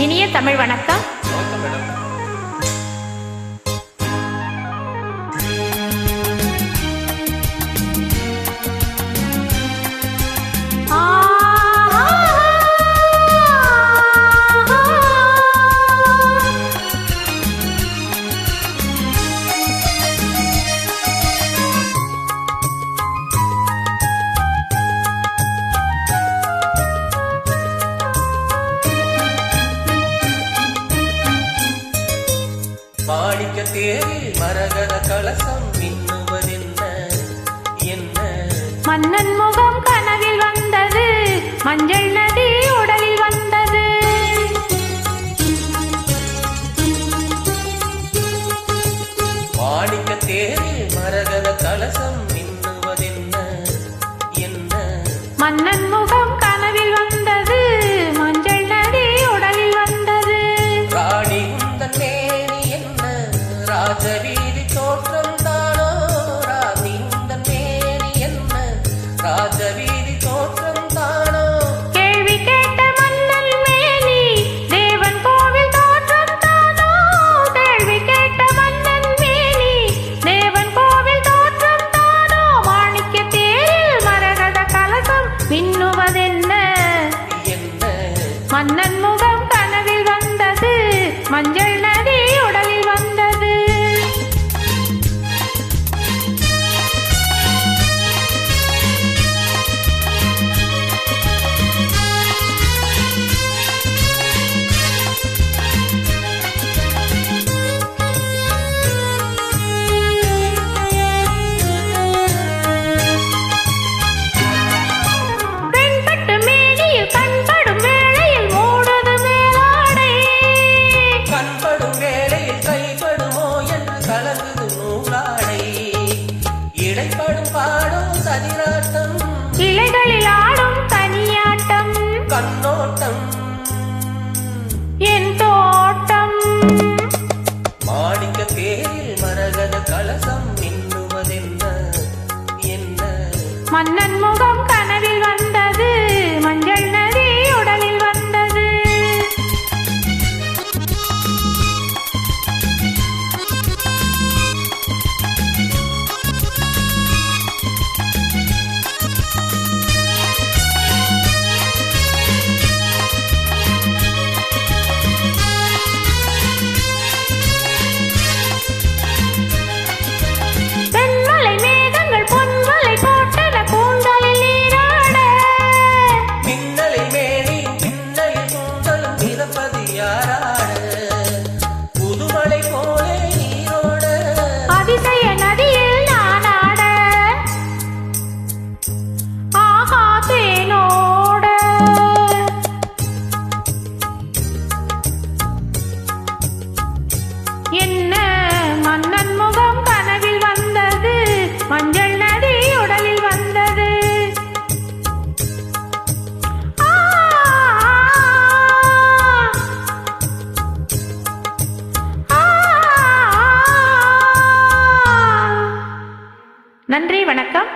இனிய தமிழ் வணக்கம். மாணிக்க தேரில் மரகத கலசம் மின்னுவதென்ன என்ன? மன்னன் முகம் கனவில் வந்தது, மஞ்சள் நதி உடலில் வந்தது. மாணிக்க தேரில் மரகத கலசம் மின்னுவதென்ன என்ன? மன்னன் முகம் கனவில் வந்தது, மஞ்சள் நதி உடலில் வந்தது. ராணி உந்தன் மேனி என்ன? ராஜவீதி தோற்றம் தானோ? ராணி உந்தன் மேனி என்ன? ராஜவீதி தோற்றம் தானோ? கேள்வி கேட்ட மன்னன் மேனி தேவன் கோவில் தோற்றம் தானோ? கேள்வி கேட்ட மன்னன் மேனி தேவன் கோவில் தோற்றம் தானோ? மாணிக்க தேரில் மரகத கலசம் மின்னுவதென்ன என்ன? மன்னன் முகம் கனவில் வந்தது, மஞ்சள் நதி உடலில் வந்தது. பெண்பட்டு மேனியில் கண்படும் வேளையில் மூடுது மேலாடை. கண்படும் வேளையில் கைப்படுமோ என்று கலங்குது நூலாடை. இடைப்படும் பாடும் சதிராட்டம், இலைகளில் ஆடும் தனியாட்டம், கண்ணோட்டம் என் தோட்டம். மாணிக்க தேரில் மரகத கலசம் மின்னுவதென்ன என்ன? மன்னன் முகம் கனவில் வந்தது, மஞ்சள் நதி உடலில் வந்தது. தென்மலை மேகங்கள் பொன்மலை போட்டன கூந்தலில் நீராட. மின்னலில் மேனியும் பின்னலில் கூந்தலும் மிதப்பது யாராட? புதுமலை போலே நீரோட அதிசய நதியில் நான் ஆட. ஆஹா தேனோட. என்ன மன்னன் முகம் கனவில் வந்தது, மஞ்சள் நதி உடலில் வந்தது. ஆ, ஆ, ஆ. நன்றி, வணக்கம்.